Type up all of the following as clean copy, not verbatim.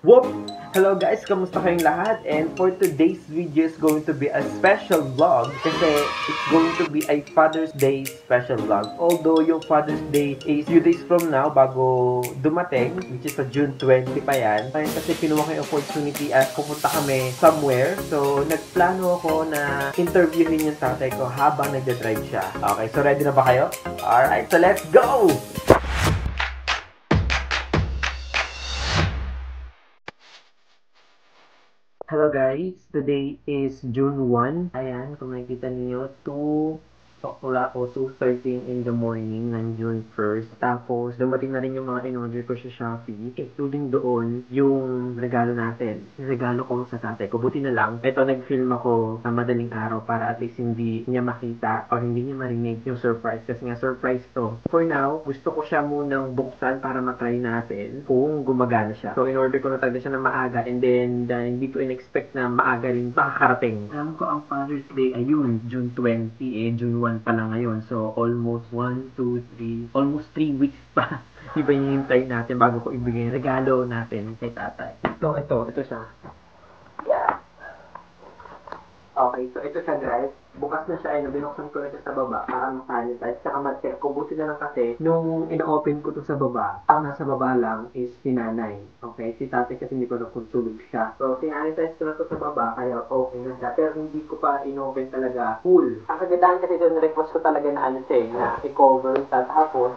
Whoop! Hello guys, kamusta kayong lahat? And for today's video is going to be a special vlog kasi it's going to be a Father's Day special vlog. Although yung Father's Day is few days from now bago dumating, which is sa June 20 pa yan. Kasi kinuha ko yung opportunity at pupunta kami somewhere. So nagplano ako na interviewin yung tatay ko habang nagde-drive siya. Okay, so ready na ba kayo? Alright, so let's go! Hello guys, today is June 1. Ayan, kung nakikita niyo, 2:13 in the morning ng June 1st. Tapos, dumating na rin yung mga in-order ko sa Shopee. Including doon, yung regalo natin. Yung regalo ko sa tatay ko. Buti na lang, ito nag-film ako sa madaling araw para at least hindi niya makita o hindi niya marinig yung surprise. Kasi nga, surprise to. For now, gusto ko siya munang buksan para matry natin kung gumagana siya. So, in-order ko na talaga siya na maaga and then hindi ko in-expect na maaga rin makakarating. Alam ko ang Father's Day ayun, June 20 June 1 pa lang ngayon. So, almost 1, 2, 3, almost 3 weeks pa. Iba yung hintay natin bago ko ibigay yung regalo natin kay tatay. Ito siya. Yeah. Okay, so ito siya guys. Bukas na siya ay binuksan ko na siya sa baba para ma-sanitize. Saka mag-check ko. Buti na lang kasi nung ina-open ko to sa baba, ang nasa baba lang is si nanay. Okay? Si tatay kasi hindi ko na kung tulog siya. So, sinanitize ko na to sa baba kaya okay na siya. Pero hindi ko pa in-open talaga full. Ang kagandahan kasi doon, request ko talaga na ano siya na i-cover sa tapos.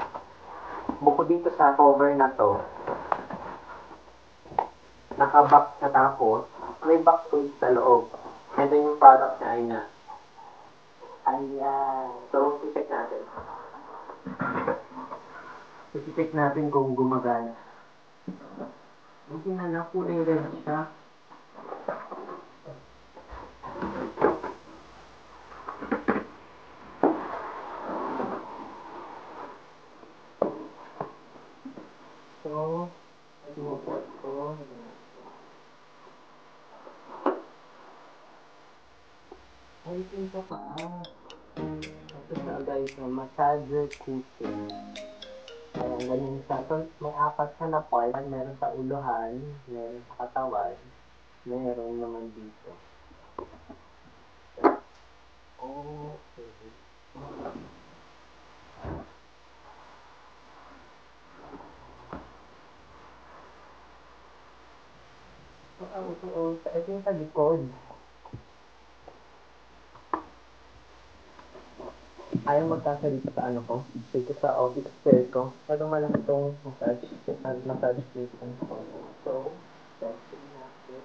Bukod dito sa cover na to, naka-box na tapos, may box tool sa loob. Ito yung product niya ay na. Ayan. So, check natin. Check natin kung gumagana. Hindi na lang kulay red siya. So, ito ko. Ay, ito pa. Ito siya guys, massager cushion. Ayan, ganun siya. So, may apat siya na part. Meron sa uluhan, meron sa katawan, meron naman dito. Okay. Ito yung sa likod. Ayaw magkasa dito sa ano ko. Dito sa office chair ko. Parang malaki itong massage station. So, testing natin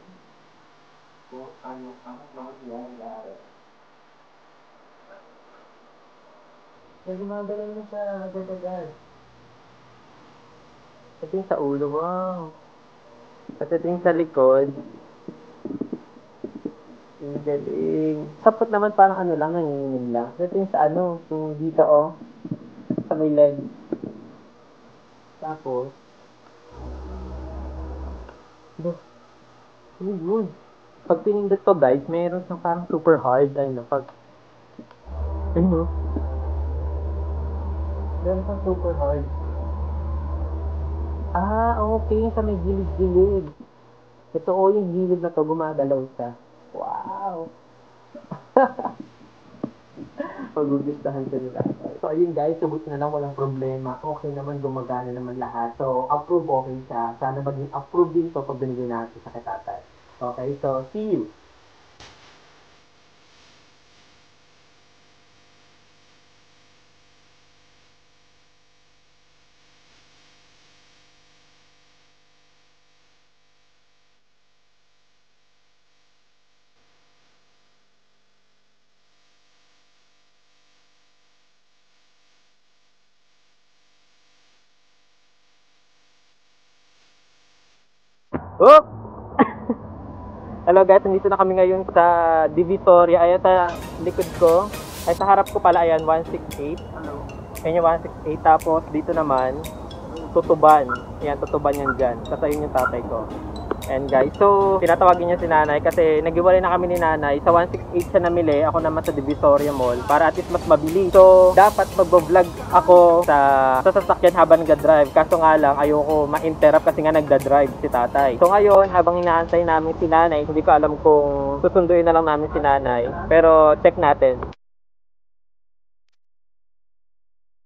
kung ano ang mangyayari. Gumagalaw na siya agad-agad. Ito yung sa ulo. Wow! At ito yung sa likod. Ang galing. Sapot naman parang ano lang, nanginginig lang. Ito yung sa ano, yung dito sa may leg. Tapos, ano yun? Pag pinindot to guys, meron siyang parang super hard. Ayun pag, ayun meron siyang super hard. Okay, sa may gilid-gilid. Ito yung gilid na to, gumagalaw siya. Wow! Pag-gugustahan ko nila. So, ayun guys, subot na lang, walang problema. Okay naman, gumagana naman lahat. So, approve okay siya. Sana maging approve din to pag binigay natin sa katatay. Okay, so, see you! Oh! Hello guys, nandito na kami ngayon sa Divisoria. Ayan sa likod ko. Ay sa harap ko pala, ayan, 168. Hello. Ayan yung 168. Tapos dito naman, Tutuban. Ayan, Tutuban yan dyan. Tapos ayun yung tatay ko. And guys, so tinatawagin niya si nanay kasi naghiwalay na kami ni nanay. Sa 168 siya namili, ako naman sa Divisoria Mall para at least mas mabili. So dapat magbo-vlog ako sa sasakyan habang nagda-drive. Kaso nga lang, ayoko ma-interrupt kasi nga nagda-drive si tatay. So ngayon, habang inaantay namin si nanay, hindi ko alam kung susunduin na lang namin si nanay. Pero check natin.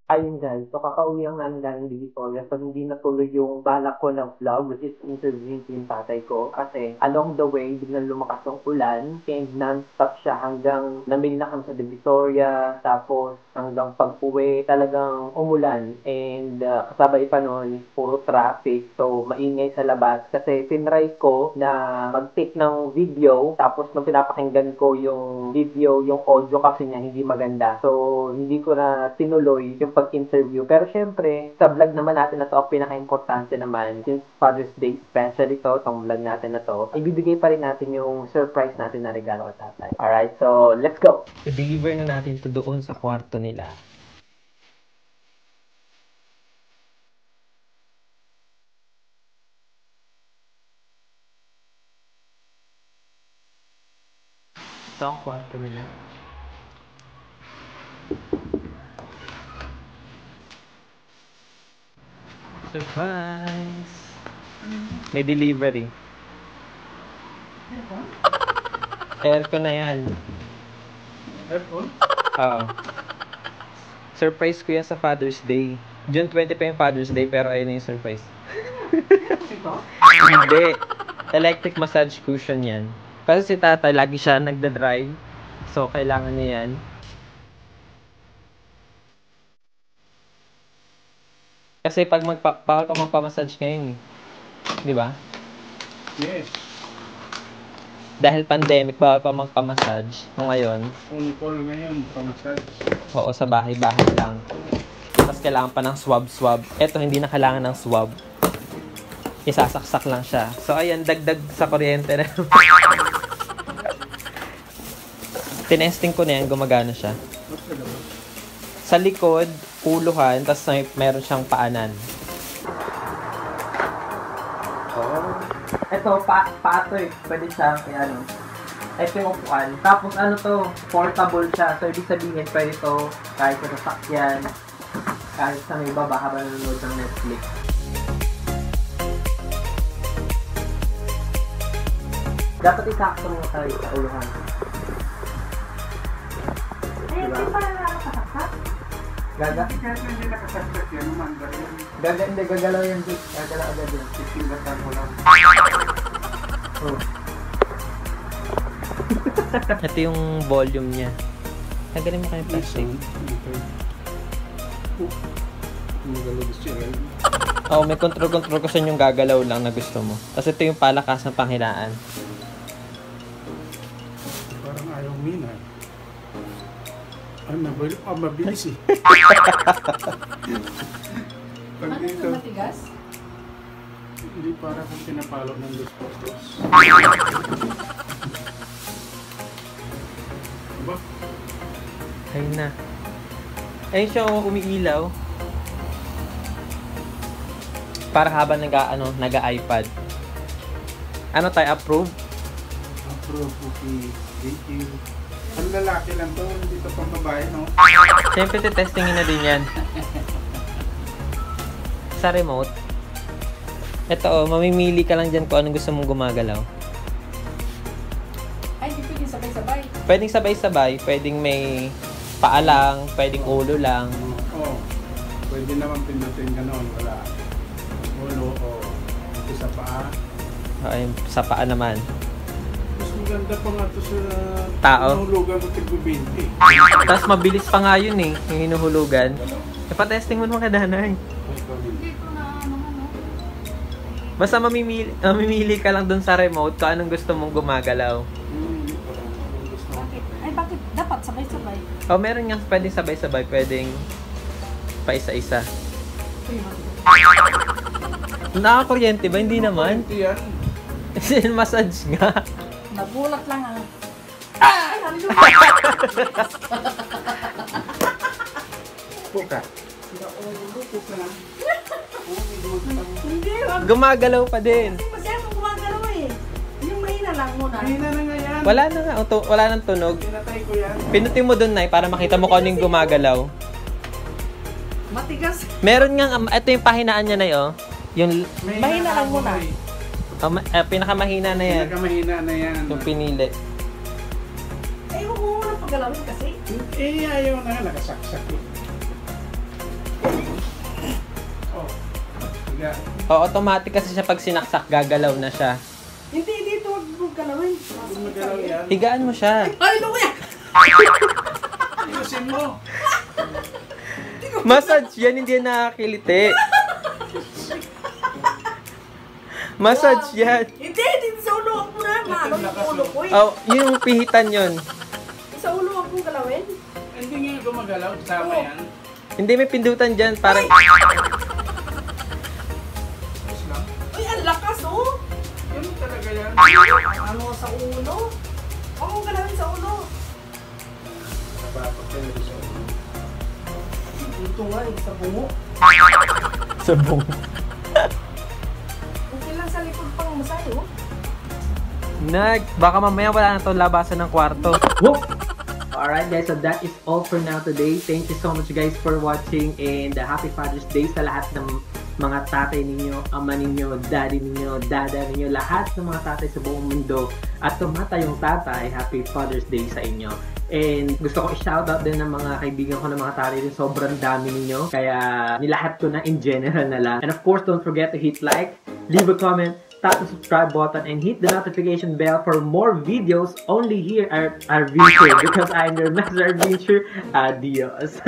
Ayun guys, so kakauwi ang namin galing Divisoria, so hindi natuloy yung balak ko ng vlog, which is interviewing yung tatay ko. Kasi along the way, biglang lumakas yung ulan, and non-stop siya hanggang namili na kami sa Divisoria, tapos hanggang pag-uwi, talagang umulan. And kasabay pa nun, puro traffic, so maingay sa labas. Kasi tinry ko na mag-take ng video, tapos nung pinapakinggan ko yung video, yung audio kasi niya hindi maganda. So hindi ko na tinuloy yung pag-interview. Pero syempre, sa vlog naman natin na to, ang pinaka-importante naman, since Father's Day special ito, itong vlog natin na to, ibibigay pa rin natin yung surprise natin na regalo kay tatay. Alright, so let's go! I-deliver na natin to doon sa kwarto nila. Ito ang kwarto nila. Surprise! May delivery. Aircon na yan. Aircon? Oo. Surprise ko yan sa Father's Day. June 20 pa yung Father's Day, pero ayun na yung surprise. Ito? Hindi. Electric massage cushion yan. Kasi si tata, lagi siya nagda-drive. So, kailangan niya yan. Kasi pag bawal ka magpamassage ngayon, di ba? Yes. Dahil pandemic, bawal pa magpamassage. Ngayon, On call ngayon, pamassage. oo, sa bahay-bahay lang. Tapos kailangan pa ng swab-swab. Eto, hindi na kailangan ng swab. Isasaksak lang siya. So, ayan, dagdag sa kuryente na. Tinesting ko na yan, gumagana siya. Sa likod, uluhan, tapos meron siyang paanan. Oh. Ito, pato eh. Pwede siya, kaya ano. Ito yung upuan. Tapos ano to, portable siya. So, ibig sabihin, pwede to kahit sa sasakyan, kahit sa may baba habang nanonood ng Netflix. Dapat isakto mo tayo sa uluhan. Ayun, Diba? di ba nakakasaksak? Gaga? Kahit hindi nakasagsak yan, umandar yan. Hindi, gagalaw yan, Dick. Gagalaw agad yan. Sisingatan ko lang. Oh. Ito yung volume niya. Tagalin mo kayo plastic. Magalabas siya. Oo, may control kasi yung gagalaw lang na gusto mo. Tapos ito yung palakas ng panghinaan. Parang ayaw mina. Ay, mabilis eh. Pag Ano dito, ito matigas? hindi para kung pinapalo ng dos postos. Diba? Ayun na. Ayun siya umiilaw. Para habang nag-iPad. Ano tayo, approve? Approve, okay. Thank you. Ang lalaki lang to, hindi to pang babae, no? Siyempre, testingin na din yan. Sa remote. Ito, mamimili ka lang dyan kung anong gusto mong gumagalaw. Ay, hindi pwede sabay-sabay. Pwedeng sabay-sabay, pwedeng may paa lang, pwedeng ulo lang. Oo. Pwede naman pindutin gano'n, wala. Ulo o isa paa. Ay, sa paa naman. Mas maganda pa nga to sa Tao. nahulugan mo tig-20. Tapos mabilis pa nga yun eh, yung hinuhulugan. Ipatesting mo naman kay nanay. Hindi ko na ano. Basta mamimili ka lang dun sa remote kung anong gusto mong gumagalaw. Bakit? Ay, bakit? Dapat sabay-sabay. O meron nga pwedeng sabay-sabay, pwedeng pa isa-isa. Uy, bakit? Nakakuryente ba? Hindi naman. Hindi yan. Sin massage nga. Nagulat lang ah. Ay, halo! Puka. Naulo, puka lang. Hindi, wag. Gumagalaw pa din. Kasi masyadong gumagalaw eh. na. Mahina na nga yan. Wala na nga, wala nang tunog. Pinatay ko yan. Pinutin mo dun, Nay, para makita mo kung ano yung gumagalaw. Matigas. Meron nga, ito yung pahinaan niya, Nay, oh. Yung, Mahina lang muna. pinakamahina na yan. Pinakamahina na yan. Yung pinili. Eh, huwag mo muna paggalawin kasi. Eh, ayaw na nga. Nakasaksak eh. Oh. Higa. O, automatic kasi siya pag sinaksak, gagalaw na siya. Hindi, dito huwag mo galawin. Kung magalaw yan, Higaan mo siya. Ay, ano kuya? ayusin mo. Massage yan, hindi yan nakakiliti. Massage yan. Hindi, dito sa ulo ako na. Maano yung ulo ko eh. Oh, yung pihitan yun. Sa ulo ako galawin. Hindi nga gumagalaw. Tama Oo. yan. Hindi, may pindutan dyan. Parang, Ayos lang. Uy, ang lakas oh. Yun talaga yan. Ano sa ulo? Huwag mong galawin sa ulo. Napapag kayo sa ulo. Dito nga eh, sa bungo. sabong. Okay lang sa likod pang masay oh. Baka mamaya wala na to labasan ng kwarto. Whoop! Alright guys, so that is all for now today. Thank you so much guys for watching and Happy Father's Day sa lahat ng mga tatay ninyo, ama ninyo, daddy ninyo, dada ninyo, lahat ng mga tatay sa buong mundo. At tumatayong tatay, Happy Father's Day sa inyo. And gusto ko i-shoutout din ng mga kaibigan ko ng mga tatay din. Sobrang dami ninyo. Kaya nilahat ko na in general na lang. And of course, don't forget to hit like, leave a comment, tap the subscribe button, and hit the notification bell for more videos only here at Arvinture, because I'm your master Arvinture. Adios.